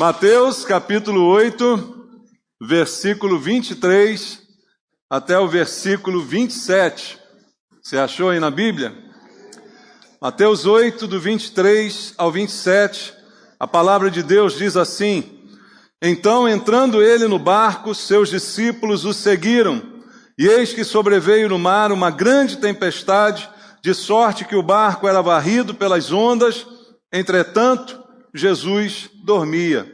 Mateus capítulo 8, versículo 23 até o versículo 27. Você achou aí na Bíblia? Mateus 8, do 23 ao 27, a palavra de Deus diz assim: Então, entrando ele no barco, seus discípulos o seguiram, e eis que sobreveio no mar uma grande tempestade, de sorte que o barco era varrido pelas ondas. Entretanto, Jesus dormia.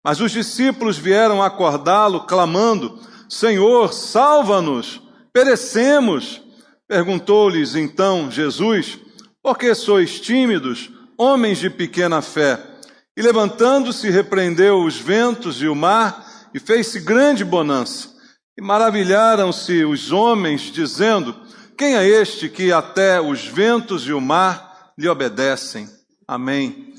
Mas os discípulos vieram acordá-lo, clamando: Senhor, salva-nos, perecemos. Perguntou-lhes então Jesus: Por que sois tímidos, homens de pequena fé? E levantando-se, repreendeu os ventos e o mar, e fez-se grande bonança. E maravilharam-se os homens, dizendo: Quem é este que até os ventos e o mar lhe obedecem? Amém.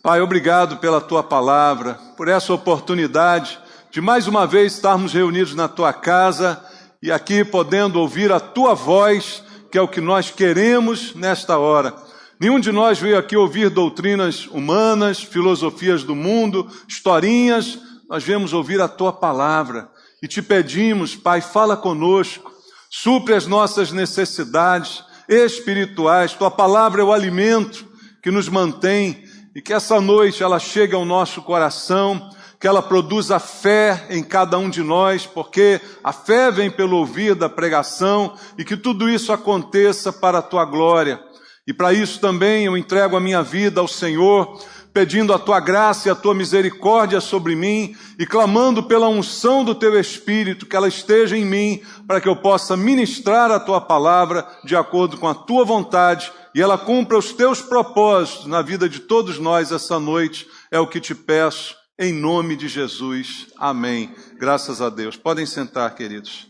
Pai, obrigado pela Tua palavra, por essa oportunidade de mais uma vez estarmos reunidos na Tua casa e aqui podendo ouvir a Tua voz, que é o que nós queremos nesta hora. Nenhum de nós veio aqui ouvir doutrinas humanas, filosofias do mundo, historinhas. Nós viemos ouvir a Tua palavra e Te pedimos, Pai, fala conosco, supre as nossas necessidades espirituais. Tua palavra é o alimento que nos mantém, e que essa noite ela chegue ao nosso coração, que ela produza fé em cada um de nós, porque a fé vem pelo ouvir da pregação, e que tudo isso aconteça para a Tua glória. E para isso também eu entrego a minha vida ao Senhor, pedindo a Tua graça e a Tua misericórdia sobre mim, e clamando pela unção do Teu Espírito, que ela esteja em mim, para que eu possa ministrar a Tua palavra de acordo com a Tua vontade, e ela cumpra os Teus propósitos na vida de todos nós essa noite. É o que Te peço, em nome de Jesus. Amém. Graças a Deus. Podem sentar, queridos.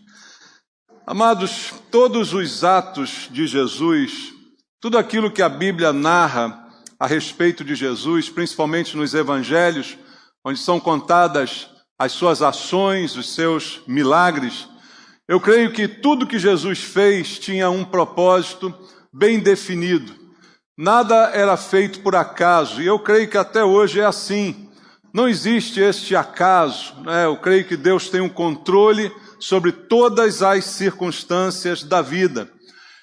Amados, todos os atos de Jesus, tudo aquilo que a Bíblia narra a respeito de Jesus, principalmente nos evangelhos, onde são contadas as suas ações, os seus milagres, eu creio que tudo que Jesus fez tinha um propósito bem definido. Nada era feito por acaso, e eu creio que até hoje é assim. Não existe este acaso, né? Eu creio que Deus tem um controle sobre todas as circunstâncias da vida.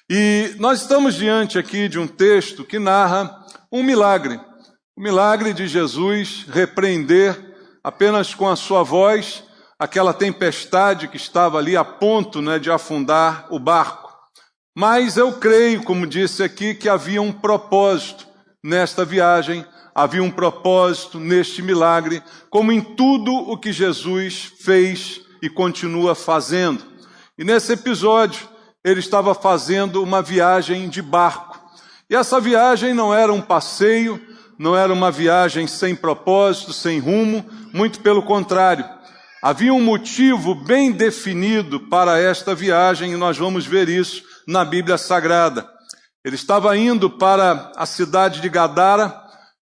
E nós estamos diante aqui de um texto que narra um milagre. O milagre de Jesus repreender apenas com a sua voz aquela tempestade que estava ali a ponto, né, de afundar o barco. Mas eu creio, como disse aqui, que havia um propósito nesta viagem, havia um propósito neste milagre, como em tudo o que Jesus fez e continua fazendo. E nesse episódio, ele estava fazendo uma viagem de barco. E essa viagem não era um passeio, não era uma viagem sem propósito, sem rumo, muito pelo contrário. Havia um motivo bem definido para esta viagem, e nós vamos ver isso na Bíblia Sagrada. Ele estava indo para a cidade de Gadara,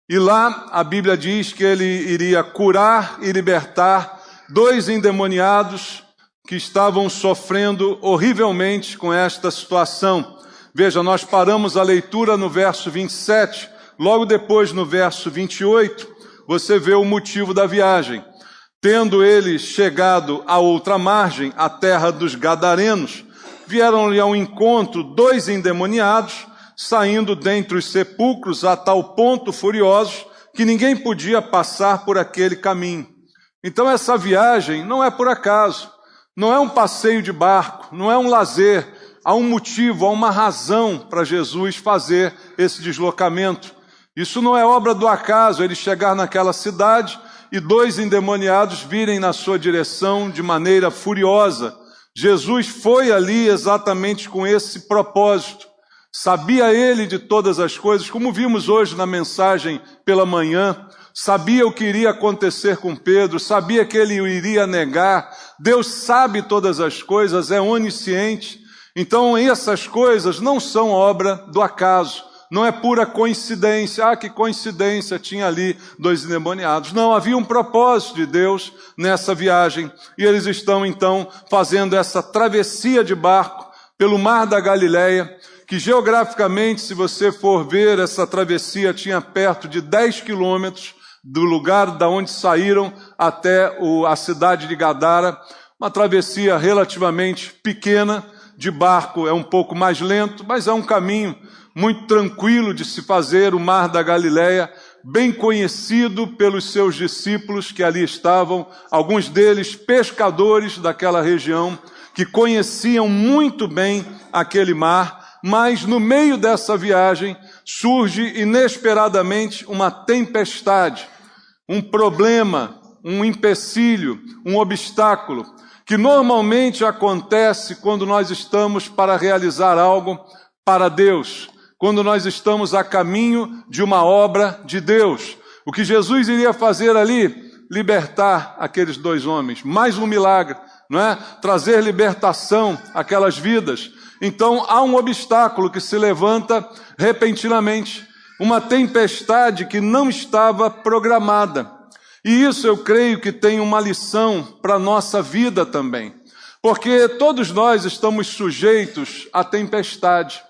e lá a Bíblia diz que ele iria curar e libertar 2 endemoniados que estavam sofrendo horrivelmente com esta situação. Veja, nós paramos a leitura no verso 27, logo depois no verso 28, você vê o motivo da viagem. Tendo eles chegado à outra margem, a terra dos Gadarenos, vieram-lhe ao encontro 2 endemoniados, saindo dentre os sepulcros a tal ponto furiosos que ninguém podia passar por aquele caminho. Então essa viagem não é por acaso, não é um passeio de barco, não é um lazer, há um motivo, há uma razão para Jesus fazer esse deslocamento. Isso não é obra do acaso, ele chegar naquela cidade e 2 endemoniados virem na sua direção de maneira furiosa. Jesus foi ali exatamente com esse propósito. Sabia ele de todas as coisas, como vimos hoje na mensagem pela manhã, sabia o que iria acontecer com Pedro, sabia que ele o iria negar. Deus sabe todas as coisas, é onisciente. Então essas coisas não são obra do acaso, não é pura coincidência. Que coincidência, tinha ali 2 endemoniados. Não, havia um propósito de Deus nessa viagem, e eles estão então fazendo essa travessia de barco pelo mar da Galileia, que geograficamente, se você for ver, essa travessia tinha perto de 10 quilômetros do lugar da onde saíram até a cidade de Gadara. Uma travessia relativamente pequena, de barco é um pouco mais lento, mas é um caminho muito tranquilo de se fazer. O Mar da Galileia, bem conhecido pelos seus discípulos que ali estavam, alguns deles pescadores daquela região, que conheciam muito bem aquele mar, mas no meio dessa viagem surge inesperadamente uma tempestade, um problema, um empecilho, um obstáculo, que normalmente acontece quando nós estamos para realizar algo para Deus, quando nós estamos a caminho de uma obra de Deus. O que Jesus iria fazer ali? Libertar aqueles dois homens. Mais um milagre, não é? Trazer libertação àquelas vidas. Então há um obstáculo que se levanta repentinamente. Uma tempestade que não estava programada. E isso eu creio que tem uma lição para a nossa vida também. Porque todos nós estamos sujeitos à tempestade.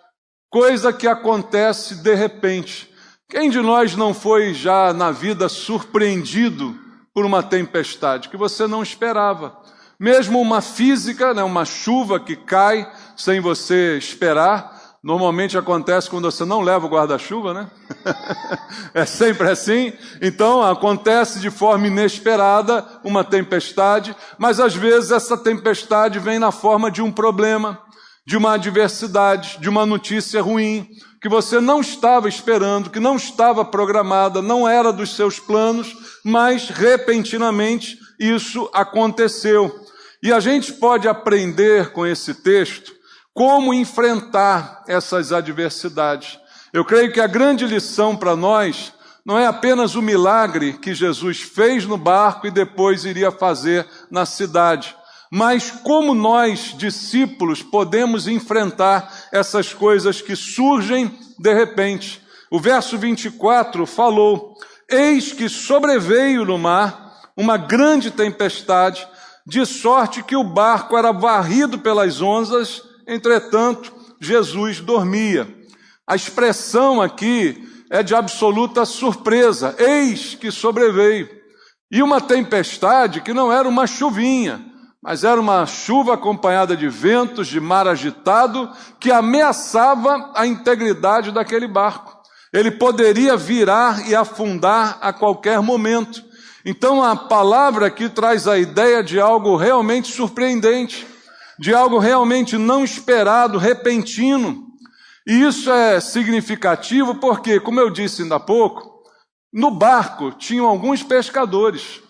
Coisa que acontece de repente. Quem de nós não foi já na vida surpreendido por uma tempestade que você não esperava? Mesmo uma física, né, uma chuva que cai sem você esperar. Normalmente acontece quando você não leva o guarda-chuva, né? É sempre assim. Então acontece de forma inesperada uma tempestade, mas às vezes essa tempestade vem na forma de um problema, de uma adversidade, de uma notícia ruim, que você não estava esperando, que não estava programada, não era dos seus planos, mas repentinamente isso aconteceu. E a gente pode aprender com esse texto como enfrentar essas adversidades. Eu creio que a grande lição para nós não é apenas o milagre que Jesus fez no barco e depois iria fazer na cidade, mas como nós, discípulos, podemos enfrentar essas coisas que surgem de repente. O verso 24 falou: eis que sobreveio no mar uma grande tempestade, de sorte que o barco era varrido pelas ondas. Entretanto, Jesus dormia. A expressão aqui é de absoluta surpresa. Eis que sobreveio. E uma tempestade que não era uma chuvinha, mas era uma chuva acompanhada de ventos, de mar agitado, que ameaçava a integridade daquele barco. Ele poderia virar e afundar a qualquer momento. Então a palavra aqui traz a ideia de algo realmente surpreendente, de algo realmente não esperado, repentino. E isso é significativo porque, como eu disse ainda há pouco, no barco tinham alguns pescadores.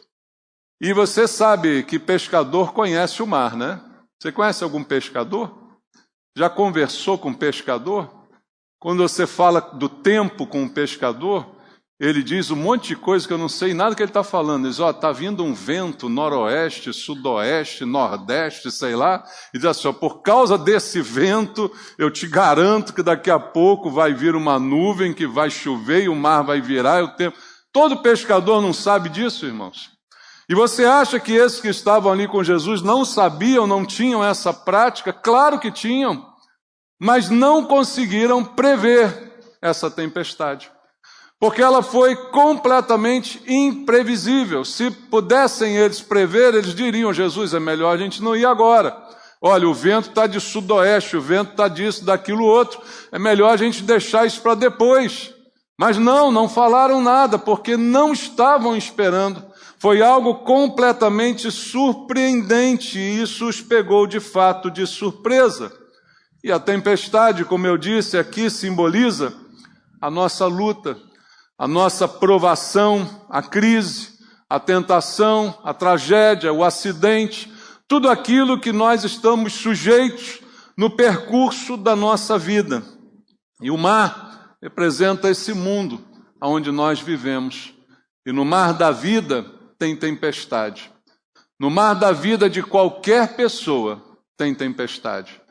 E você sabe que pescador conhece o mar, né? Você conhece algum pescador? Já conversou com um pescador? Quando você fala do tempo com um pescador, ele diz um monte de coisa que eu não sei nada que ele está falando. Ele diz, está vindo um vento noroeste, sudoeste, nordeste, sei lá. E diz assim, por causa desse vento, eu te garanto que daqui a pouco vai vir uma nuvem que vai chover e o mar vai virar. O tempo. Todo pescador não sabe disso, irmãos. E você acha que esses que estavam ali com Jesus não sabiam, não tinham essa prática? Claro que tinham, mas não conseguiram prever essa tempestade. Porque ela foi completamente imprevisível. Se pudessem eles prever, eles diriam, Jesus, é melhor a gente não ir agora. Olha, o vento está de sudoeste, o vento está disso, daquilo outro. É melhor a gente deixar isso para depois. Mas não falaram nada, porque não estavam esperando. Foi algo completamente surpreendente, e isso os pegou de fato de surpresa. E a tempestade, como eu disse aqui, simboliza a nossa luta, a nossa provação, a crise, a tentação, a tragédia, o acidente, tudo aquilo que nós estamos sujeitos no percurso da nossa vida. E o mar representa esse mundo onde nós vivemos. E no mar da vida tem tempestade. No mar da vida de qualquer pessoa tem tempestade.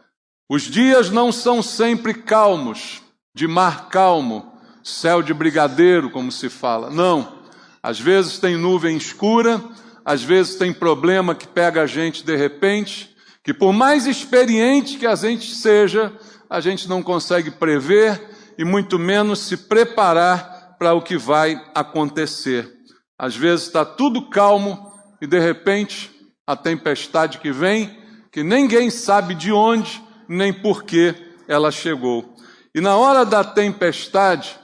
Os dias não são sempre calmos, de mar calmo, céu de brigadeiro, como se fala. Não. Às vezes tem nuvem escura, às vezes tem problema que pega a gente de repente, que por mais experiente que a gente seja, a gente não consegue prever e muito menos se preparar para o que vai acontecer. Às vezes está tudo calmo e de repente a tempestade que vem, que ninguém sabe de onde nem por que ela chegou. E na hora da tempestade,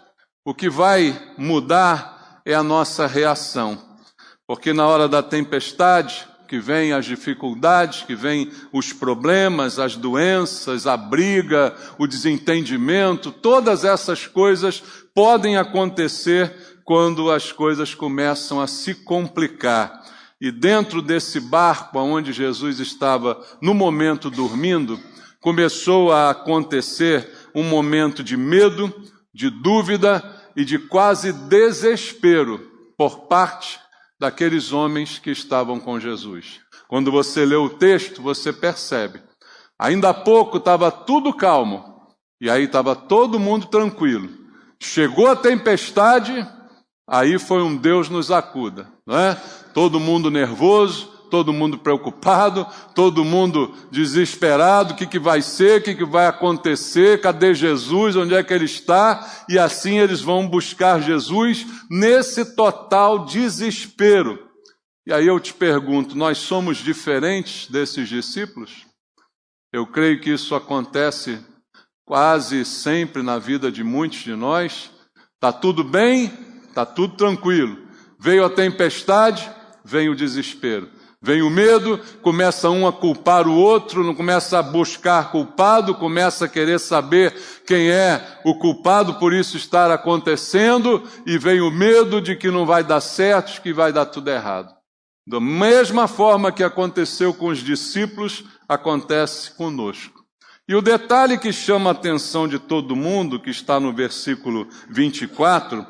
o que vai mudar é a nossa reação. Porque na hora da tempestade, que vem as dificuldades, que vem os problemas, as doenças, a briga, o desentendimento, todas essas coisas podem acontecer quando as coisas começam a se complicar. E dentro desse barco onde Jesus estava no momento dormindo, começou a acontecer um momento de medo, de dúvida e de quase desespero por parte daqueles homens que estavam com Jesus. Quando você lê o texto, você percebe. Ainda há pouco estava tudo calmo, e aí estava todo mundo tranquilo. Chegou a tempestade, aí foi um Deus nos acuda, não é? Todo mundo nervoso, todo mundo preocupado, todo mundo desesperado, o que vai ser, o que vai acontecer, cadê Jesus, onde é que ele está? E assim eles vão buscar Jesus nesse total desespero. E aí eu te pergunto, nós somos diferentes desses discípulos? Eu creio que isso acontece quase sempre na vida de muitos de nós. Está tudo bem, está tudo tranquilo. Veio a tempestade, vem o desespero. Vem o medo, começa um a culpar o outro, não começa a buscar culpado, começa a querer saber quem é o culpado por isso estar acontecendo, e vem o medo de que não vai dar certo, que vai dar tudo errado. Da mesma forma que aconteceu com os discípulos, acontece conosco. E o detalhe que chama a atenção de todo mundo, que está no versículo 24,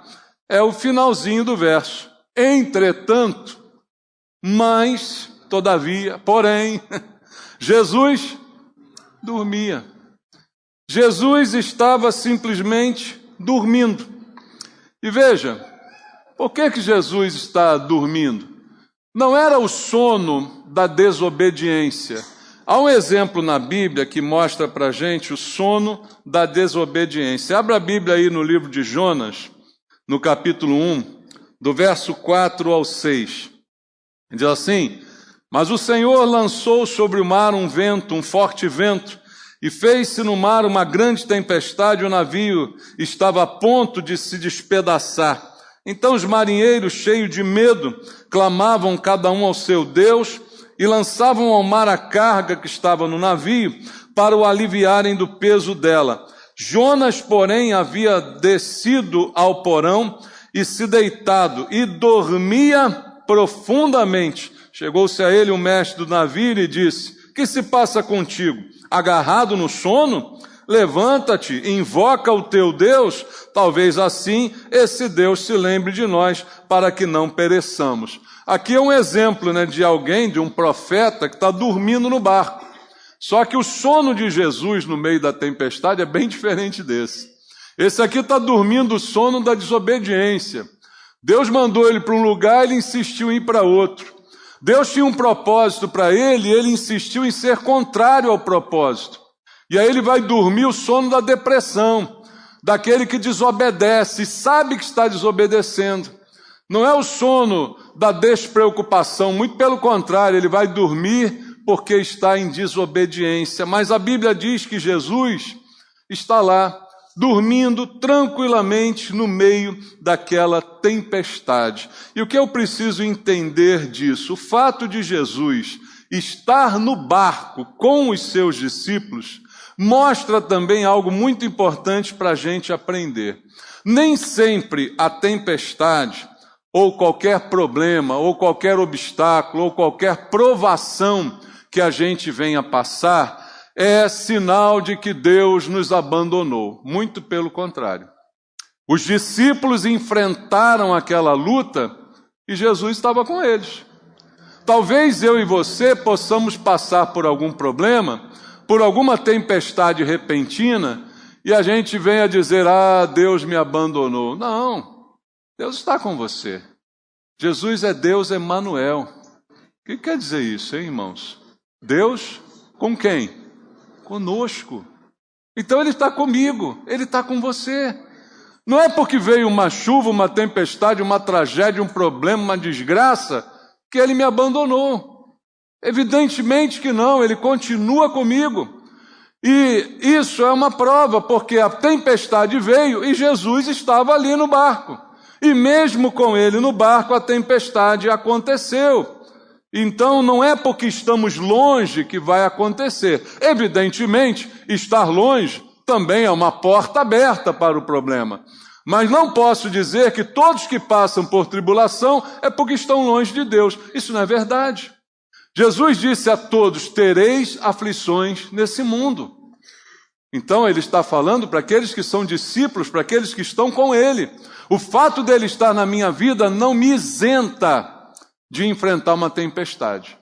é o finalzinho do verso. Entretanto, mas, todavia, porém, Jesus dormia. Jesus estava simplesmente dormindo. E veja, por que Jesus está dormindo? Não era o sono da desobediência. Há um exemplo na Bíblia que mostra para a gente o sono da desobediência. Abra a Bíblia aí no livro de Jonas, no capítulo 1, do verso 4 ao 6. Diz assim: mas o Senhor lançou sobre o mar um vento, um forte vento, e fez-se no mar uma grande tempestade, o navio estava a ponto de se despedaçar. Então os marinheiros, cheios de medo, clamavam cada um ao seu Deus e lançavam ao mar a carga que estava no navio para o aliviarem do peso dela. Jonas, porém, havia descido ao porão e se deitado e dormia profundamente. Chegou-se a ele o mestre do navio e lhe disse: que se passa contigo? Agarrado no sono? Levanta-te, invoca o teu Deus, talvez assim esse Deus se lembre de nós, para que não pereçamos. Aqui é um exemplo, de alguém, de um profeta que está dormindo no barco. Só que o sono de Jesus no meio da tempestade é bem diferente desse. Esse aqui está dormindo o sono da desobediência. Deus mandou ele para um lugar, ele insistiu em ir para outro. Deus tinha um propósito para ele e ele insistiu em ser contrário ao propósito. E aí ele vai dormir o sono da depressão, daquele que desobedece e sabe que está desobedecendo. Não é o sono da despreocupação, muito pelo contrário, ele vai dormir porque está em desobediência. Mas a Bíblia diz que Jesus está lá, dormindo tranquilamente no meio daquela tempestade. E o que eu preciso entender disso? O fato de Jesus estar no barco com os seus discípulos mostra também algo muito importante para a gente aprender. Nem sempre a tempestade, ou qualquer problema, ou qualquer obstáculo, ou qualquer provação que a gente venha passar, é sinal de que Deus nos abandonou. Muito pelo contrário. Os discípulos enfrentaram aquela luta e Jesus estava com eles. Talvez eu e você possamos passar por algum problema, por alguma tempestade repentina, e a gente venha dizer: ah, Deus me abandonou. Não, Deus está com você. Jesus é Deus Emanuel. O que quer dizer isso, hein, irmãos? Deus com quem? Conosco. Então ele está comigo, ele está com você. Não é porque veio uma chuva, uma tempestade, uma tragédia, um problema, uma desgraça, que ele me abandonou. Evidentemente que não, ele continua comigo. E isso é uma prova, porque a tempestade veio e Jesus estava ali no barco. E mesmo com ele no barco, a tempestade aconteceu. Então não é porque estamos longe que vai acontecer. Evidentemente, estar longe também é uma porta aberta para o problema. Mas não posso dizer que todos que passam por tribulação é porque estão longe de Deus. Isso não é verdade. Jesus disse a todos: tereis aflições nesse mundo. Então ele está falando para aqueles que são discípulos, para aqueles que estão com ele. O fato dele estar na minha vida não me isenta de enfrentar uma tempestade.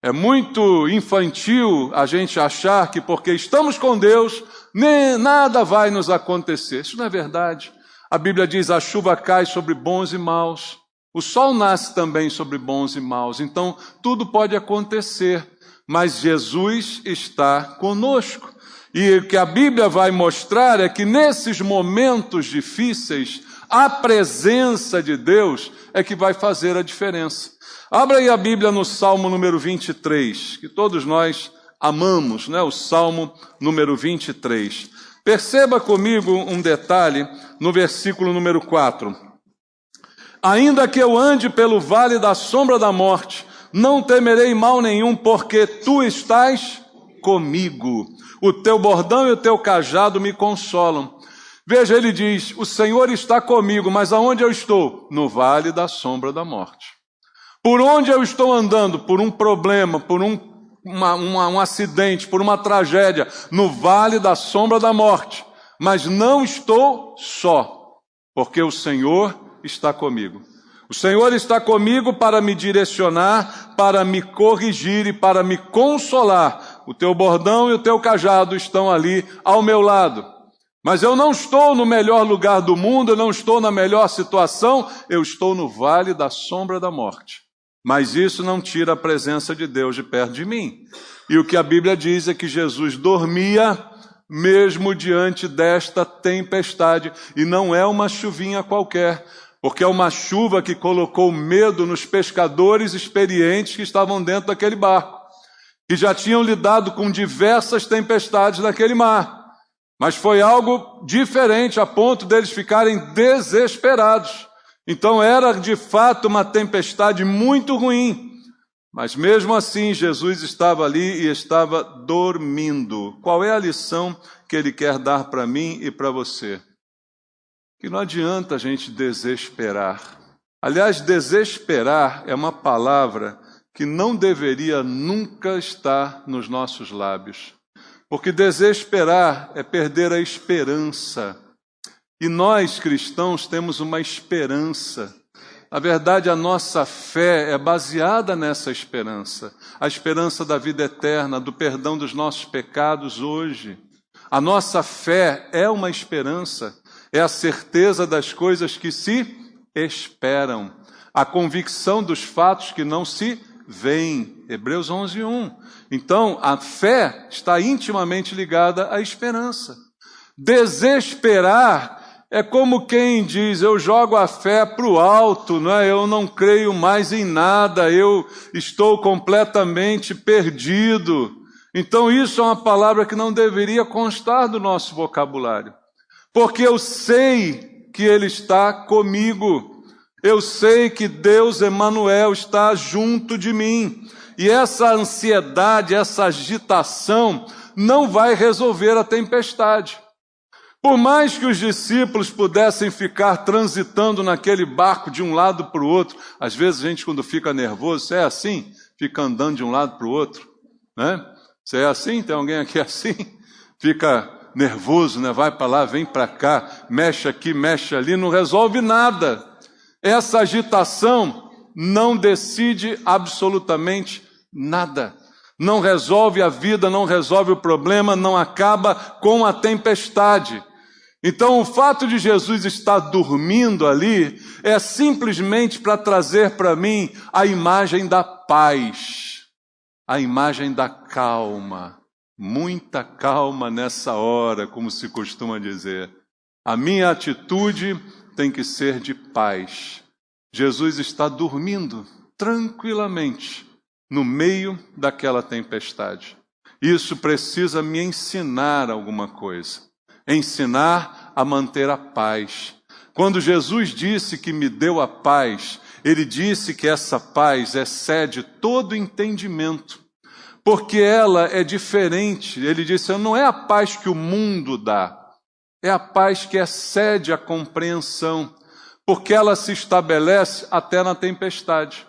É muito infantil a gente achar que porque estamos com Deus, nem nada vai nos acontecer. Isso não é verdade. A Bíblia diz: a chuva cai sobre bons e maus. O sol nasce também sobre bons e maus. Então, tudo pode acontecer, mas Jesus está conosco. E o que a Bíblia vai mostrar é que nesses momentos difíceis, a presença de Deus é que vai fazer a diferença. Abra aí a Bíblia no Salmo número 23, que todos nós amamos, né? O Salmo número 23. Perceba comigo um detalhe no versículo número 4. Ainda que eu ande pelo vale da sombra da morte, não temerei mal nenhum, porque tu estás comigo. O teu bordão e o teu cajado me consolam. Veja, ele diz: o Senhor está comigo, mas aonde eu estou? No vale da sombra da morte. Por onde eu estou andando? Por um problema, por um acidente, por uma tragédia, no vale da sombra da morte. Mas não estou só, porque o Senhor está comigo. O Senhor está comigo para me direcionar, para me corrigir e para me consolar. O teu bordão e o teu cajado estão ali ao meu lado. Mas eu não estou no melhor lugar do mundo, eu não estou na melhor situação, eu estou no vale da sombra da morte. Mas isso não tira a presença de Deus de perto de mim. E o que a Bíblia diz é que Jesus dormia mesmo diante desta tempestade. E não é uma chuvinha qualquer, porque é uma chuva que colocou medo nos pescadores experientes que estavam dentro daquele barco, que já tinham lidado com diversas tempestades naquele mar. Mas foi algo diferente, a ponto deles ficarem desesperados. Então era de fato uma tempestade muito ruim. Mas mesmo assim Jesus estava ali e estava dormindo. Qual é a lição que ele quer dar para mim e para você? Que não adianta a gente desesperar. Aliás, desesperar é uma palavra que não deveria nunca estar nos nossos lábios. Porque desesperar é perder a esperança. E nós, cristãos, temos uma esperança. Na verdade, a nossa fé é baseada nessa esperança. A esperança da vida eterna, do perdão dos nossos pecados hoje. A nossa fé é uma esperança. É a certeza das coisas que se esperam. A convicção dos fatos que não se veem. Hebreus 11:1. Então, a fé está intimamente ligada à esperança. Desesperar é como quem diz: eu jogo a fé para o alto, não é? Eu não creio mais em nada, eu estou completamente perdido. Então isso é uma palavra que não deveria constar do nosso vocabulário. Porque eu sei que Ele está comigo. Eu sei que Deus Emanuel está junto de mim. E essa ansiedade, essa agitação não vai resolver a tempestade. Por mais que os discípulos pudessem ficar transitando naquele barco de um lado para o outro, às vezes a gente quando fica nervoso, você é assim? Fica andando de um lado para o outro, né? Você é assim? Tem alguém aqui assim? Fica nervoso, né? Vai para lá, vem para cá, mexe aqui, mexe ali, não resolve nada. Essa agitação não decide absolutamente nada. Não resolve a vida, não resolve o problema, não acaba com a tempestade. Então o fato de Jesus estar dormindo ali é simplesmente para trazer para mim a imagem da paz, a imagem da calma. Muita calma nessa hora, como se costuma dizer. A minha atitude tem que ser de paz. Jesus está dormindo tranquilamente no meio daquela tempestade. Isso precisa me ensinar alguma coisa. Ensinar a manter a paz. Quando Jesus disse que me deu a paz, Ele disse que essa paz excede todo entendimento, porque ela é diferente. Ele disse, não é a paz que o mundo dá, é a paz que excede a compreensão, porque ela se estabelece até na tempestade.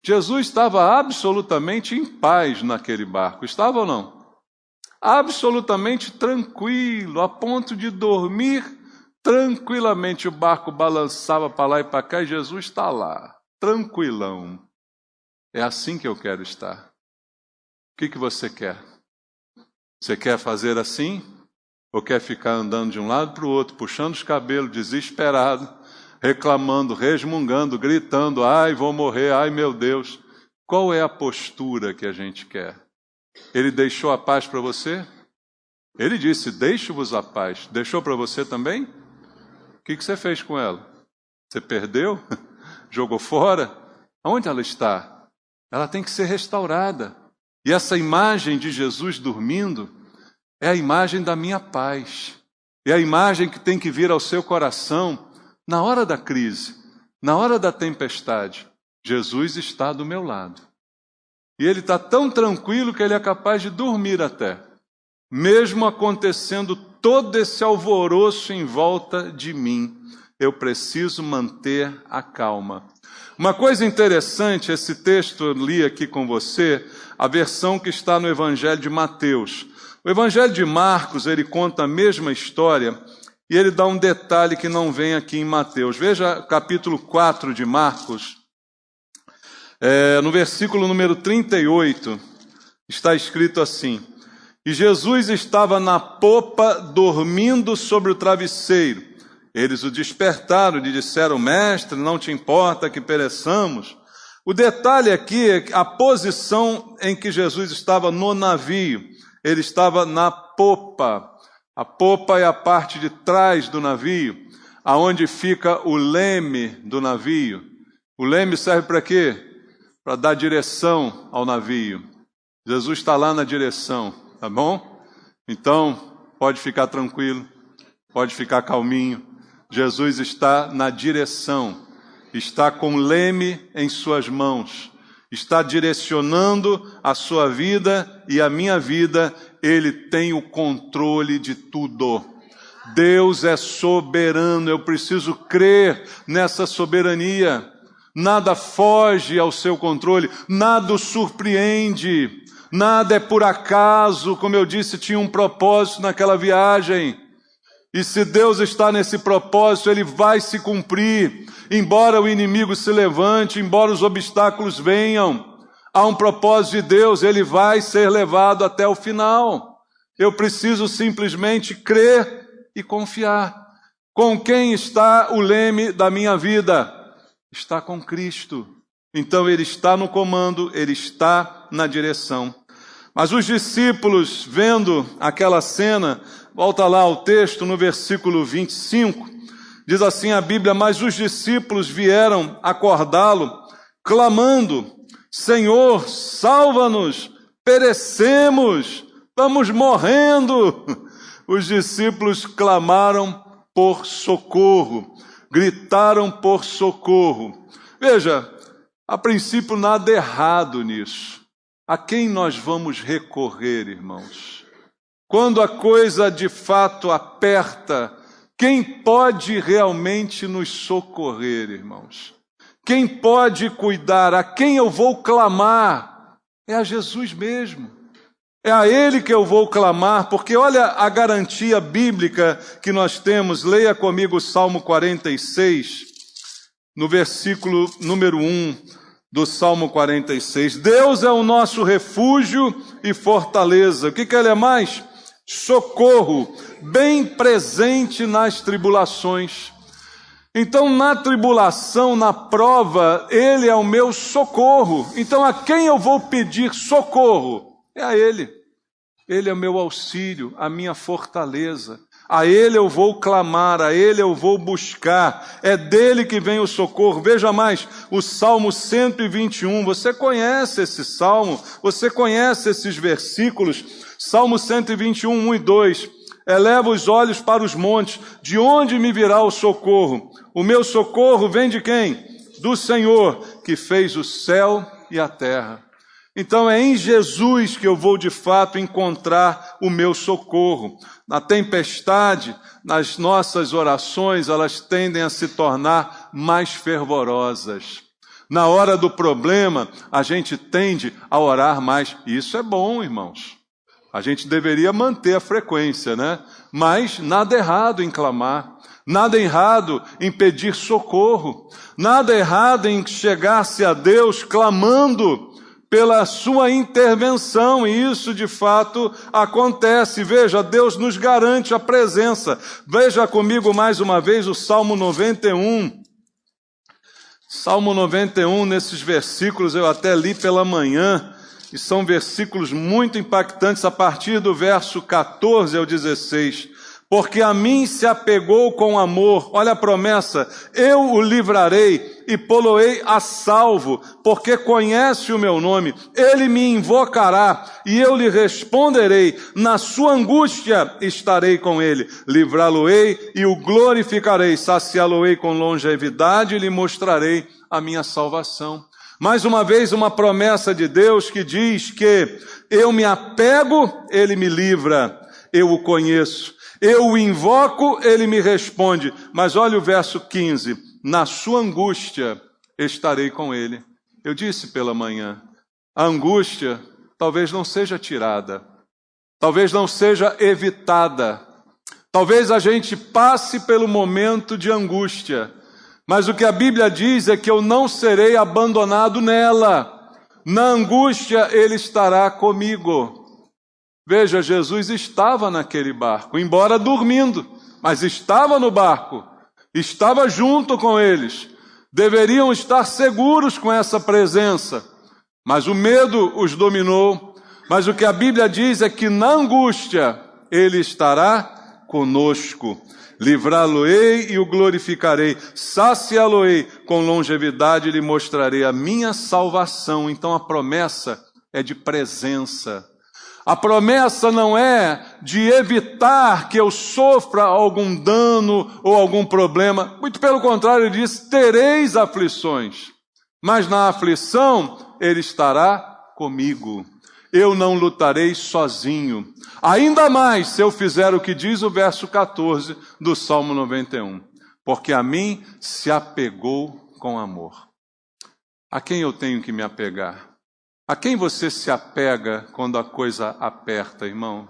Jesus estava absolutamente em paz naquele barco, estava ou não? Absolutamente tranquilo, a ponto de dormir tranquilamente. O barco balançava para lá e para cá e Jesus está lá, tranquilão. É assim que eu quero estar. O que você quer? Você quer fazer assim? Ou quer ficar andando de um lado para o outro, puxando os cabelos, desesperado, reclamando, resmungando, gritando, ai, vou morrer, ai, meu Deus. Qual é a postura que a gente quer? Ele deixou a paz para você? Ele disse, deixo-vos a paz. Deixou para você também? O que você fez com ela? Você perdeu? Jogou fora? Onde ela está? Ela tem que ser restaurada. E essa imagem de Jesus dormindo é a imagem da minha paz. É a imagem que tem que vir ao seu coração na hora da crise, na hora da tempestade. Jesus está do meu lado. E Ele está tão tranquilo que Ele é capaz de dormir até, mesmo acontecendo todo esse alvoroço em volta de mim. Eu preciso manter a calma. Uma coisa interessante, esse texto eu li aqui com você, a versão que está no Evangelho de Mateus. O Evangelho de Marcos, ele conta a mesma história e ele dá um detalhe que não vem aqui em Mateus. Veja capítulo 4 de Marcos, no versículo número 38, está escrito assim: E Jesus estava na popa, dormindo sobre o travesseiro. Eles o despertaram e lhe disseram, mestre, não te importa que pereçamos? O detalhe aqui é a posição em que Jesus estava no navio. Ele estava na popa. A popa é a parte de trás do navio, aonde fica o leme do navio. O leme serve para quê? Para dar direção ao navio. Jesus está lá na direção, tá bom? Então, pode ficar tranquilo, pode ficar calminho. Jesus está na direção, está com o leme em suas mãos, está direcionando a sua vida e a minha vida. Ele tem o controle de tudo. Deus é soberano, eu preciso crer nessa soberania. Nada foge ao seu controle, nada o surpreende, nada é por acaso. Como eu disse, tinha um propósito naquela viagem. E se Deus está nesse propósito, Ele vai se cumprir. Embora o inimigo se levante, embora os obstáculos venham, há um propósito de Deus, Ele vai ser levado até o final. Eu preciso simplesmente crer e confiar. Com quem está o leme da minha vida? Está com Cristo. Então Ele está no comando, Ele está na direção. Mas os discípulos, vendo aquela cena, volta lá ao texto no versículo 25, diz assim a Bíblia, mas os discípulos vieram acordá-lo, clamando, Senhor, salva-nos, perecemos, estamos morrendo. Os discípulos clamaram por socorro, gritaram por socorro. Veja, a princípio nada errado nisso. A quem nós vamos recorrer, irmãos? Quando a coisa de fato aperta, quem pode realmente nos socorrer, irmãos? Quem pode cuidar? A quem eu vou clamar? É a Jesus mesmo. É a Ele que eu vou clamar, porque olha a garantia bíblica que nós temos. Leia comigo o Salmo 46, no versículo número 1 do Salmo 46. Deus é o nosso refúgio e fortaleza. O que Ele é mais? Socorro, bem presente nas tribulações. Então, na tribulação, na prova, Ele é o meu socorro. Então, a quem eu vou pedir socorro? É a Ele. Ele é o meu auxílio, a minha fortaleza. A Ele eu vou clamar, a Ele eu vou buscar, é dele que vem o socorro. Veja mais, o Salmo 121, você conhece esse Salmo, você conhece esses versículos, Salmo 121, 1 e 2, eleva os olhos para os montes, de onde me virá o socorro? O meu socorro vem de quem? Do Senhor, que fez o céu e a terra. Então é em Jesus que eu vou de fato encontrar o meu socorro. Na tempestade, nas nossas orações, elas tendem a se tornar mais fervorosas. Na hora do problema, a gente tende a orar mais. Isso é bom, irmãos. A gente deveria manter a frequência, né? Mas nada errado em clamar, nada errado em pedir socorro, nada errado em chegar-se a Deus clamando pela sua intervenção, e isso de fato acontece. Veja, Deus nos garante a presença. Veja comigo mais uma vez o Salmo 91. Salmo 91, nesses versículos eu até li pela manhã, e são versículos muito impactantes, a partir do verso 14 ao 16. Porque a mim se apegou com amor, olha a promessa, eu o livrarei e pô-lo-ei a salvo, porque conhece o meu nome, ele me invocará e eu lhe responderei, na sua angústia estarei com ele, livrá-lo-ei e o glorificarei, saciá-lo-ei com longevidade e lhe mostrarei a minha salvação. Mais uma vez uma promessa de Deus que diz que eu me apego, ele me livra, eu o conheço. Eu o invoco, ele me responde. Mas olha o verso 15. Na sua angústia estarei com ele. Eu disse pela manhã, a angústia talvez não seja tirada, talvez não seja evitada. Talvez a gente passe pelo momento de angústia, mas o que a Bíblia diz é que eu não serei abandonado nela. Na angústia ele estará comigo. Veja, Jesus estava naquele barco, embora dormindo, mas estava no barco, estava junto com eles. Deveriam estar seguros com essa presença, mas o medo os dominou. Mas o que a Bíblia diz é que na angústia ele estará conosco. Livrá-lo-ei e o glorificarei, saciá-lo-ei com longevidade e lhe mostrarei a minha salvação. Então a promessa é de presença. A promessa não é de evitar que eu sofra algum dano ou algum problema. Muito pelo contrário, ele diz, tereis aflições. Mas na aflição, ele estará comigo. Eu não lutarei sozinho. Ainda mais se eu fizer o que diz o verso 14 do Salmo 91. Porque a mim se apegou com amor. A quem eu tenho que me apegar? A quem você se apega quando a coisa aperta, irmão?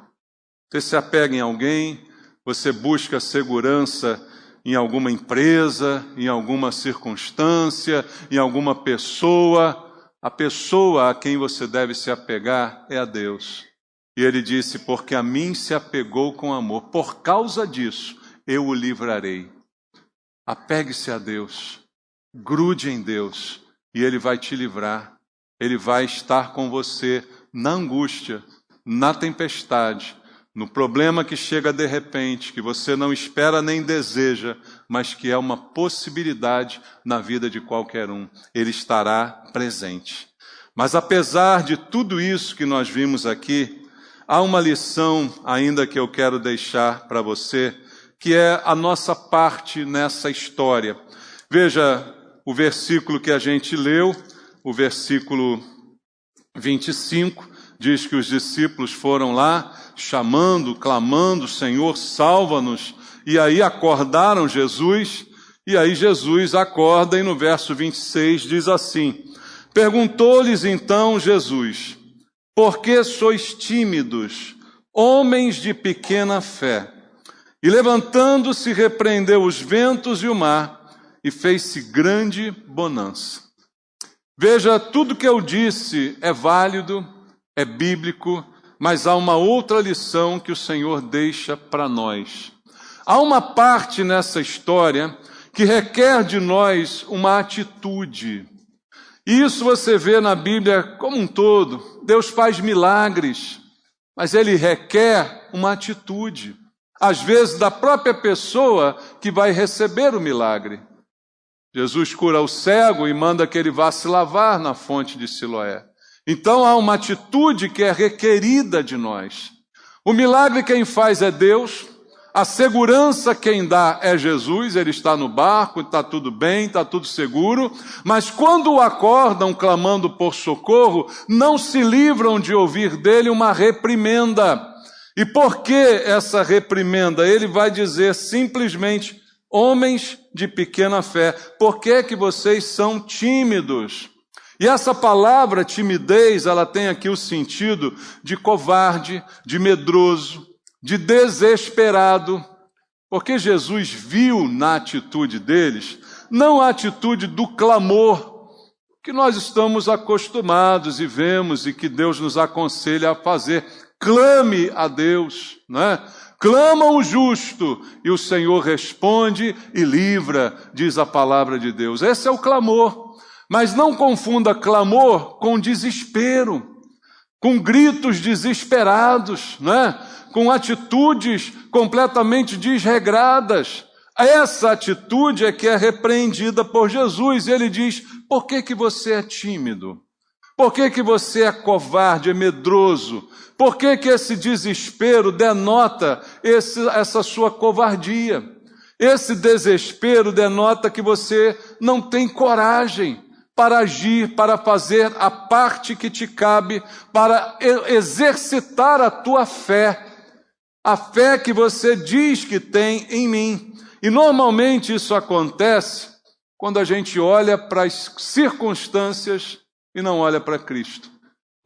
Você se apega em alguém, você busca segurança em alguma empresa, em alguma circunstância, em alguma pessoa. A pessoa a quem você deve se apegar é a Deus. E ele disse, porque a mim se apegou com amor. Por causa disso, eu o livrarei. Apegue-se a Deus, grude em Deus, e ele vai te livrar. Ele vai estar com você na angústia, na tempestade, no problema que chega de repente, que você não espera nem deseja, mas que é uma possibilidade na vida de qualquer um. Ele estará presente. Mas apesar de tudo isso que nós vimos aqui, há uma lição ainda que eu quero deixar para você, que é a nossa parte nessa história. Veja o versículo que a gente leu. O versículo 25 diz que os discípulos foram lá chamando, clamando, Senhor, salva-nos. E aí acordaram Jesus, e aí Jesus acorda e no verso 26 diz assim, perguntou-lhes então Jesus, por que sois tímidos, homens de pequena fé? E levantando-se repreendeu os ventos e o mar, e fez-se grande bonança. Veja, tudo que eu disse é válido, é bíblico, mas há uma outra lição que o Senhor deixa para nós. Há uma parte nessa história que requer de nós uma atitude. E isso você vê na Bíblia como um todo. Deus faz milagres, mas Ele requer uma atitude. às vezes da própria pessoa que vai receber o milagre. Jesus cura o cego e manda que ele vá se lavar na fonte de Siloé. Então há uma atitude que é requerida de nós. O milagre quem faz é Deus, a segurança quem dá é Jesus, ele está no barco, está tudo bem, está tudo seguro, mas quando o acordam clamando por socorro, não se livram de ouvir dele uma reprimenda. E por que essa reprimenda? Ele vai dizer simplesmente: homens de pequena fé, por que que vocês são tímidos? E essa palavra timidez, ela tem aqui o sentido de covarde, de medroso, de desesperado, porque Jesus viu na atitude deles, não a atitude do clamor, que nós estamos acostumados e vemos e que Deus nos aconselha a fazer. Clame a Deus, né? Clama o justo e o Senhor responde e livra, diz a palavra de Deus. Esse é o clamor, mas não confunda clamor com desespero, com gritos desesperados, né? Com atitudes completamente desregradas. Essa atitude é que é repreendida por Jesus. Ele diz: por que que você é tímido? Por que que você é covarde, é medroso? Por que que esse desespero denota essa sua covardia? Esse desespero denota que você não tem coragem para agir, para fazer a parte que te cabe, para exercitar a tua fé. A fé que você diz que tem em mim. E normalmente isso acontece quando a gente olha para as circunstâncias e não olha para Cristo.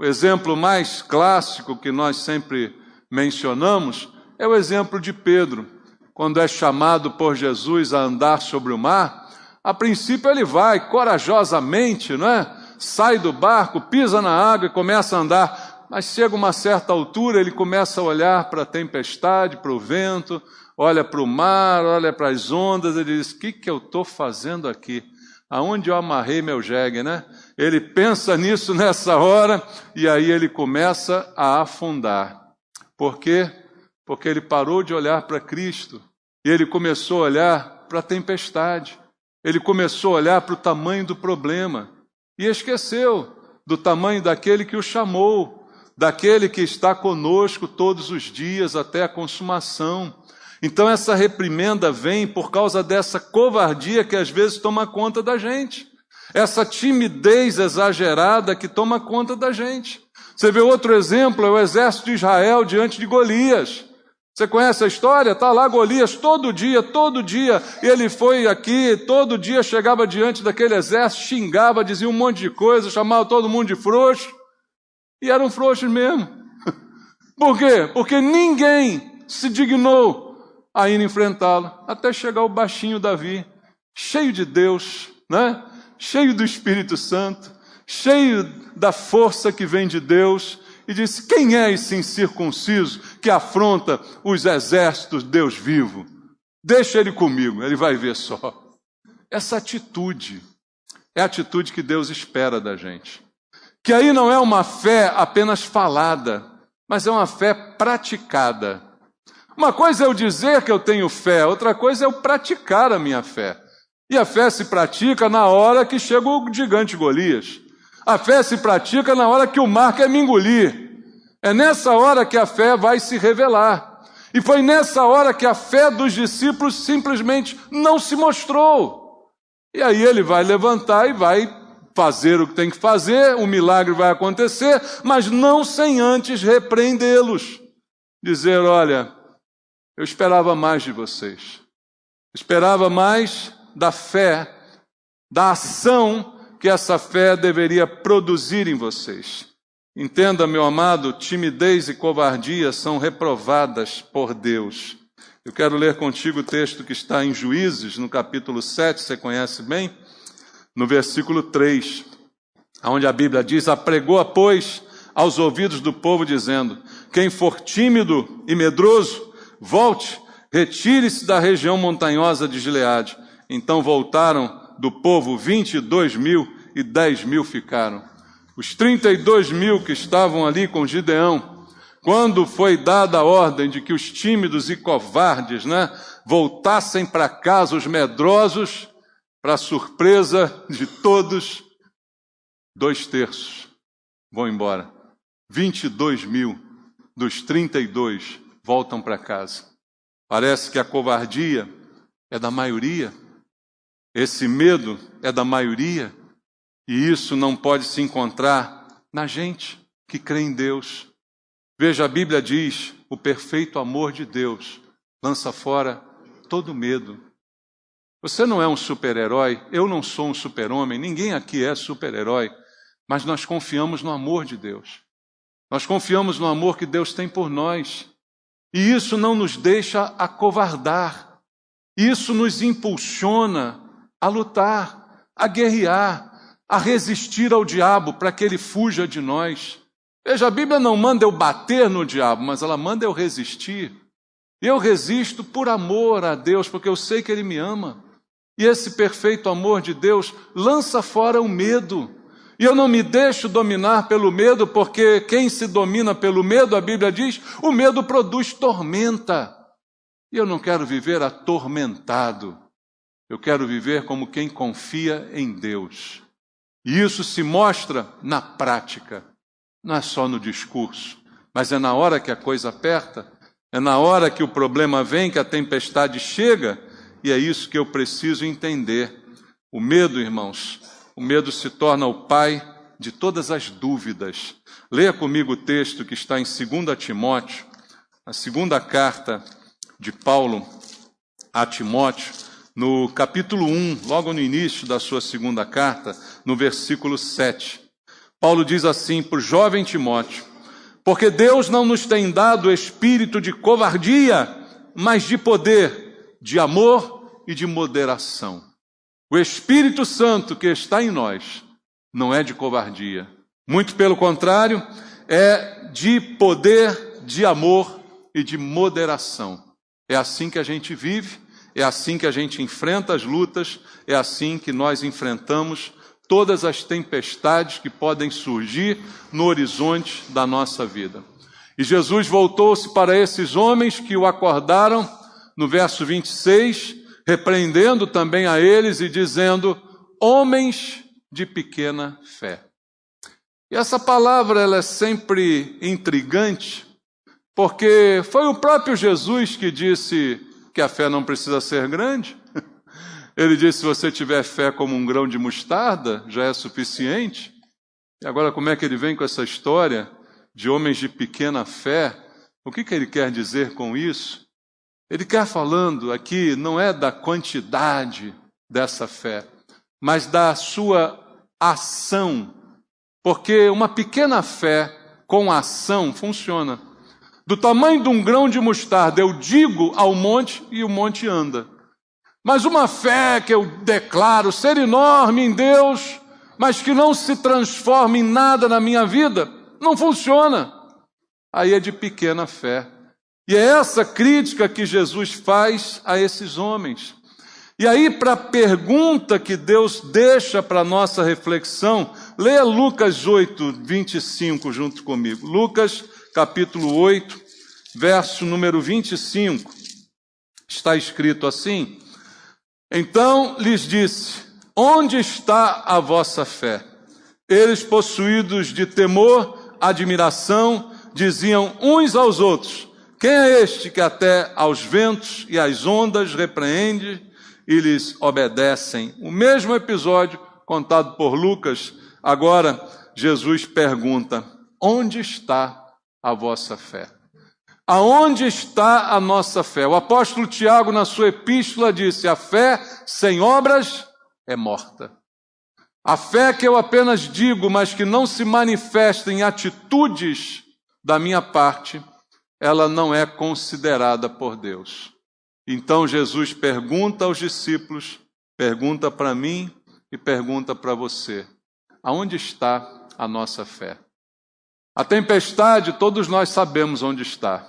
O exemplo mais clássico que nós sempre mencionamos é o exemplo de Pedro. Quando é chamado por Jesus a andar sobre o mar, a princípio ele vai corajosamente, não é? Sai do barco, pisa na água e começa a andar. Mas chega uma certa altura, ele começa a olhar para a tempestade, para o vento, olha para o mar, olha para as ondas, ele diz: o que eu estou fazendo aqui? Aonde eu amarrei meu jegue, né? Ele pensa nisso nessa hora e aí ele começa a afundar. Por quê? Porque ele parou de olhar para Cristo e ele começou a olhar para a tempestade. Ele começou a olhar para o tamanho do problema e esqueceu do tamanho daquele que o chamou, daquele que está conosco todos os dias até a consumação. Então essa reprimenda vem por causa dessa covardia que às vezes toma conta da gente. Essa timidez exagerada que toma conta da gente. Você vê outro exemplo, é o exército de Israel diante de Golias. Você conhece a história? Está lá Golias todo dia, ele foi aqui, todo dia chegava diante daquele exército, xingava, dizia um monte de coisa, chamava todo mundo de frouxo. E eram frouxos mesmo. Por quê? Porque ninguém se dignou a ir enfrentá-lo, até chegar o baixinho Davi, cheio de Deus, né? Cheio do Espírito Santo, cheio da força que vem de Deus, e disse: quem é esse incircunciso que afronta os exércitos de Deus vivo? Deixa ele comigo, ele vai ver só. Essa atitude é a atitude que Deus espera da gente. Que aí não é uma fé apenas falada, mas é uma fé praticada. Uma coisa é eu dizer que eu tenho fé, outra coisa é eu praticar a minha fé. E a fé se pratica na hora que chega o gigante Golias. A fé se pratica na hora que o mar quer me engolir. É nessa hora que a fé vai se revelar. E foi nessa hora que a fé dos discípulos simplesmente não se mostrou. E aí ele vai levantar e vai fazer o que tem que fazer, o milagre vai acontecer, mas não sem antes repreendê-los. Dizer: olha, eu esperava mais de vocês. Esperava mais da fé, da ação que essa fé deveria produzir em vocês. Entenda, meu amado, timidez e covardia são reprovadas por Deus. Eu quero ler contigo o texto que está em Juízes, no capítulo 7, você conhece bem? No versículo 3, onde a Bíblia diz: apregou, pois, aos ouvidos do povo, dizendo: quem for tímido e medroso, volte, retire-se da região montanhosa de Gileade. Então voltaram do povo 22.000 e 10.000 ficaram. Os 32.000 que estavam ali com Gideão Quando foi dada a ordem de que os tímidos e covardes, voltassem para casa, os medrosos, para surpresa de todos, 2/3 vão embora. 22.000 dos 32 voltam para casa. Parece que a covardia é da maioria, esse medo é da maioria, e isso não pode se encontrar na gente que crê em Deus. Veja, a Bíblia diz, o perfeito amor de Deus lança fora todo medo. Você não é um super-herói, eu não sou um super-homem, ninguém aqui é super-herói, mas nós confiamos no amor de Deus. Nós confiamos no amor que Deus tem por nós. E isso não nos deixa acovardar. Isso nos impulsiona a lutar, a guerrear, a resistir ao diabo para que ele fuja de nós. Veja, a Bíblia não manda eu bater no diabo, mas ela manda eu resistir. Eu resisto por amor a Deus, porque eu sei que Ele me ama. E esse perfeito amor de Deus lança fora o medo. E eu não me deixo dominar pelo medo, porque quem se domina pelo medo, a Bíblia diz, o medo produz tormenta. E eu não quero viver atormentado. Eu quero viver como quem confia em Deus. E isso se mostra na prática. Não é só no discurso, mas é na hora que a coisa aperta, é na hora que o problema vem, que a tempestade chega, e é isso que eu preciso entender. O medo, irmãos, o medo se torna o pai de todas as dúvidas. Leia comigo o texto que está em 2 Timóteo, a segunda carta de Paulo a Timóteo, no capítulo 1, logo no início da sua segunda carta, no versículo 7. Paulo diz assim para o jovem Timóteo: porque Deus não nos tem dado espírito de covardia, mas de poder, de amor e de moderação. O Espírito Santo que está em nós não é de covardia. Muito pelo contrário, é de poder, de amor e de moderação. É assim que a gente vive, é assim que a gente enfrenta as lutas, é assim que nós enfrentamos todas as tempestades que podem surgir no horizonte da nossa vida. E Jesus voltou-se para esses homens que o acordaram, no verso 26, repreendendo também a eles e dizendo, homens de pequena fé. E essa palavra ela é sempre intrigante, porque foi o próprio Jesus que disse que a fé não precisa ser grande. Ele disse, se você tiver fé como um grão de mostarda, já é suficiente. E agora como é que ele vem com essa história de homens de pequena fé? O que ele quer dizer com isso? Ele quer falando aqui, não é da quantidade dessa fé, mas da sua ação. Porque uma pequena fé com ação funciona. Do tamanho de um grão de mostarda, eu digo ao monte e o monte anda. Mas uma fé que eu declaro ser enorme em Deus, mas que não se transforma em nada na minha vida, não funciona. Aí é de pequena fé. E é essa crítica que Jesus faz a esses homens. E aí, para a pergunta que Deus deixa para a nossa reflexão, leia Lucas 8, 25 junto comigo. Lucas, capítulo 8, verso número 25. Está escrito assim: então lhes disse, onde está a vossa fé? Eles, possuídos de temor, admiração, diziam uns aos outros, quem é este que até aos ventos e às ondas repreende e lhes obedecem? O mesmo episódio contado por Lucas, agora Jesus pergunta, onde está a vossa fé? Aonde está a nossa fé? O apóstolo Tiago, na sua epístola, disse, a fé sem obras é morta. A fé que eu apenas digo, mas que não se manifesta em atitudes da minha parte, ela não é considerada por Deus. Então Jesus pergunta aos discípulos, pergunta para mim e pergunta para você, aonde está a nossa fé? A tempestade, todos nós sabemos onde está.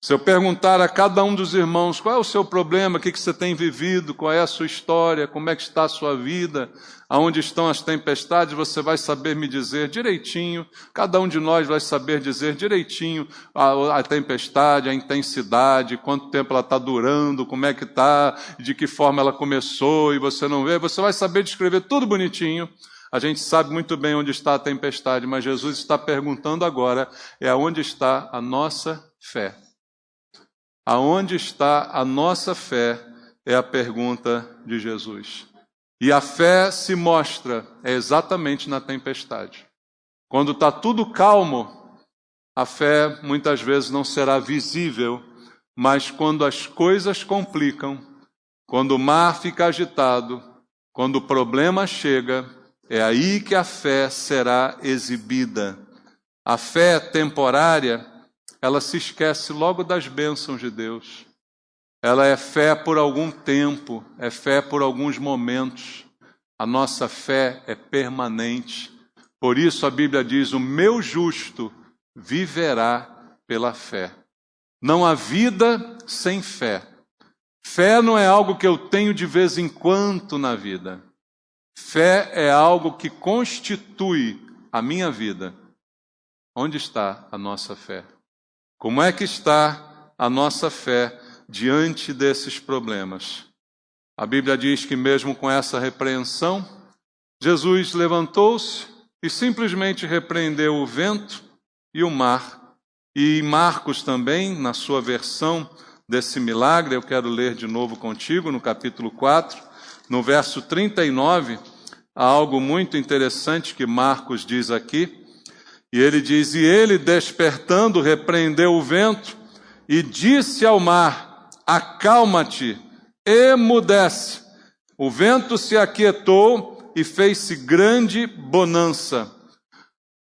Se eu perguntar a cada um dos irmãos qual é o seu problema, o que você tem vivido, qual é a sua história, como é que está a sua vida, aonde estão as tempestades, você vai saber me dizer direitinho, cada um de nós vai saber dizer direitinho a tempestade, a intensidade, quanto tempo ela está durando, como é que está, de que forma ela começou, e você não vê, você vai saber descrever tudo bonitinho. A gente sabe muito bem onde está a tempestade, mas Jesus está perguntando agora, aonde está a nossa fé. Aonde está a nossa fé é a pergunta de Jesus. E a fé se mostra exatamente na tempestade. Quando está tudo calmo, a fé muitas vezes não será visível, mas quando as coisas complicam, quando o mar fica agitado, quando o problema chega, é aí que a fé será exibida. A fé temporária, ela se esquece logo das bênçãos de Deus. Ela é fé por algum tempo, é fé por alguns momentos. A nossa fé é permanente. Por isso a Bíblia diz, o meu justo viverá pela fé. Não há vida sem fé. Fé não é algo que eu tenho de vez em quando na vida. Fé é algo que constitui a minha vida. Onde está a nossa fé? Como é que está a nossa fé diante desses problemas? A Bíblia diz que mesmo com essa repreensão, Jesus levantou-se e simplesmente repreendeu o vento e o mar. E Marcos também, na sua versão desse milagre, eu quero ler de novo contigo, no capítulo 4, no verso 39, há algo muito interessante que Marcos diz aqui. E ele diz, e ele despertando repreendeu o vento e disse ao mar, acalma-te, emudece. O vento se aquietou e fez-se grande bonança.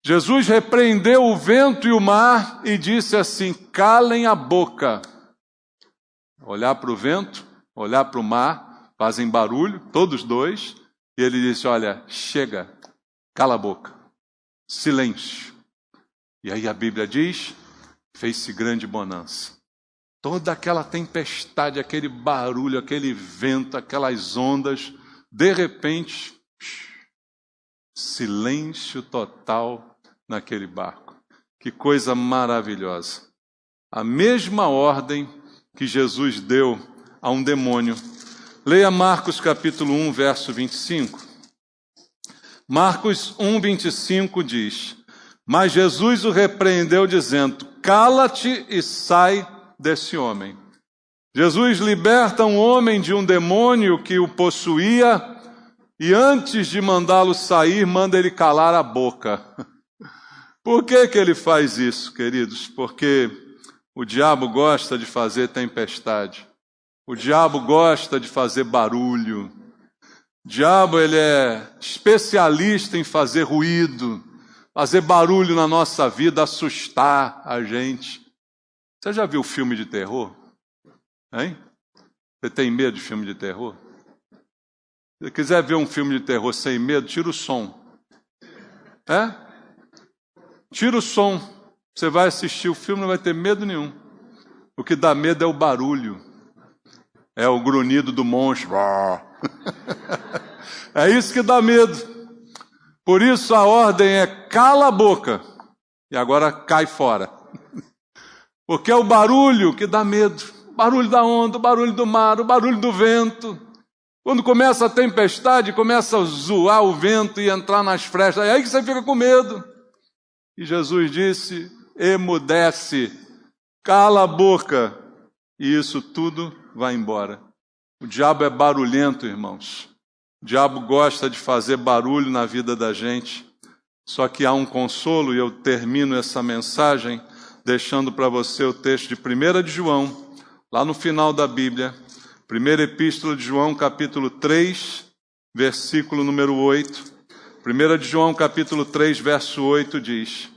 Jesus repreendeu o vento e o mar e disse assim, calem a boca. Olhar para o vento, olhar para o mar, fazem barulho, todos dois. E ele disse, olha, chega, cala a boca, silêncio. E aí a Bíblia diz, fez-se grande bonança. Toda aquela tempestade, aquele barulho, aquele vento, aquelas ondas, de repente, silêncio total naquele barco. Que coisa maravilhosa. A mesma ordem que Jesus deu a um demônio. Leia Marcos capítulo 1, verso 25. Marcos 1, 25 diz, mas Jesus o repreendeu dizendo, cala-te e sai desse homem. Jesus liberta um homem de um demônio que o possuía e antes de mandá-lo sair, manda ele calar a boca. Por que ele faz isso, queridos? Porque o diabo gosta de fazer tempestade. O diabo gosta de fazer barulho. O diabo, ele é especialista em fazer ruído, fazer barulho na nossa vida, assustar a gente. Você já viu filme de terror? Hein? Você tem medo de filme de terror? Se você quiser ver um filme de terror sem medo, tira o som. Tira o som. Você vai assistir o filme, não vai ter medo nenhum. O que dá medo é o barulho. É o grunhido do monstro. É isso que dá medo. Por isso a ordem é cala a boca. E agora cai fora. Porque é o barulho que dá medo. O barulho da onda, o barulho do mar, o barulho do vento. Quando começa a tempestade, começa a zoar o vento e entrar nas frestas. É aí que você fica com medo. E Jesus disse, emudece, cala a boca. E isso tudo vai embora. O diabo é barulhento, irmãos. O diabo gosta de fazer barulho na vida da gente. Só que há um consolo, e eu termino essa mensagem deixando para você o texto de 1 de João, lá no final da Bíblia, primeira epístola de João, capítulo 3, versículo número 8. 1 de João, capítulo 3, verso 8 diz,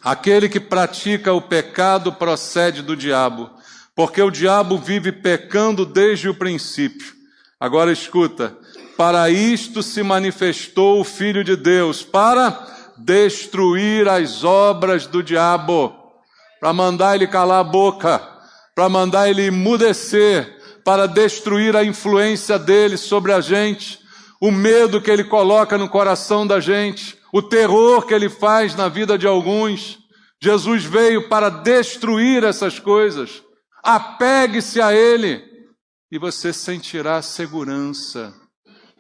aquele que pratica o pecado procede do diabo, porque o diabo vive pecando desde o princípio. Agora escuta, para isto se manifestou o Filho de Deus, para destruir as obras do diabo. para mandar ele calar a boca, para mandar ele emudecer, para destruir a influência dele sobre a gente, o medo que ele coloca no coração da gente, o terror que ele faz na vida de alguns. Jesus veio para destruir essas coisas. Apegue-se a ele e você sentirá segurança,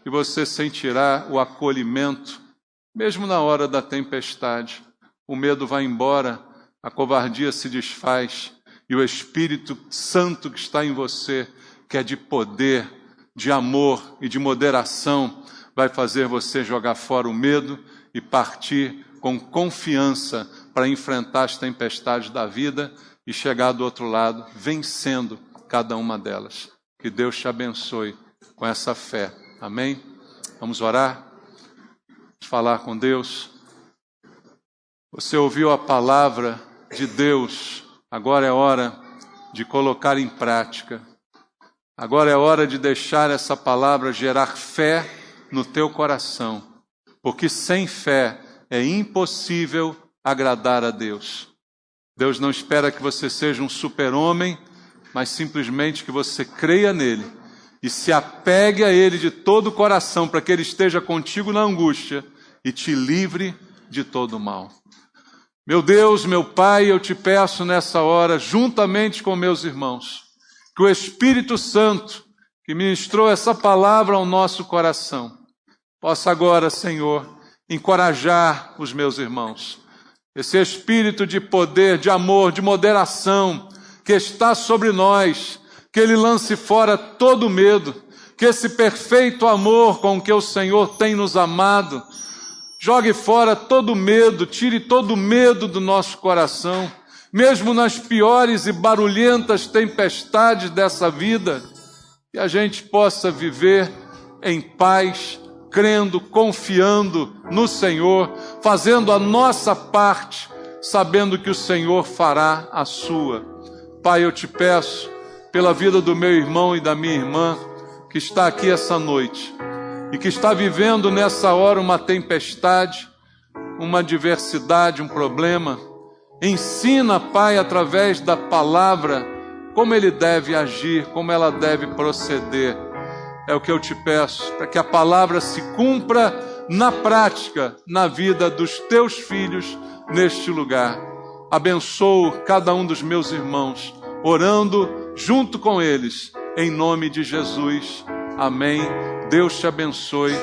e você sentirá o acolhimento, mesmo na hora da tempestade. O medo vai embora, a covardia se desfaz, e o Espírito Santo que está em você, que é de poder, de amor e de moderação, vai fazer você jogar fora o medo e partir com confiança para enfrentar as tempestades da vida e chegar do outro lado vencendo cada uma delas. Que Deus te abençoe com essa fé. Amém? Vamos orar? Vamos falar com Deus. Você ouviu a palavra de Deus, agora é hora de colocar em prática. Agora é hora de deixar essa palavra gerar fé no teu coração, porque sem fé é impossível agradar a Deus. Deus não espera que você seja um super-homem, mas simplesmente que você creia nele e se apegue a ele de todo o coração, para que ele esteja contigo na angústia e te livre de todo o mal. Meu Deus, meu Pai, eu te peço nessa hora, juntamente com meus irmãos, que o Espírito Santo, que ministrou essa palavra ao nosso coração, possa agora, Senhor, encorajar os meus irmãos. Esse Espírito de poder, de amor, de moderação que está sobre nós, que ele lance fora todo medo, que esse perfeito amor com que o Senhor tem nos amado, jogue fora todo medo, tire todo medo do nosso coração, mesmo nas piores e barulhentas tempestades dessa vida, que a gente possa viver em paz, crendo, confiando no Senhor, fazendo a nossa parte, sabendo que o Senhor fará a sua. Pai, eu te peço, pela vida do meu irmão e da minha irmã, que está aqui essa noite, e que está vivendo nessa hora uma tempestade, uma adversidade, um problema. Ensina, Pai, através da palavra, como ele deve agir, como ela deve proceder. É o que eu te peço, para que a palavra se cumpra na prática, na vida dos teus filhos neste lugar. Abençoo cada um dos meus irmãos, orando junto com eles, em nome de Jesus. Amém. Deus te abençoe.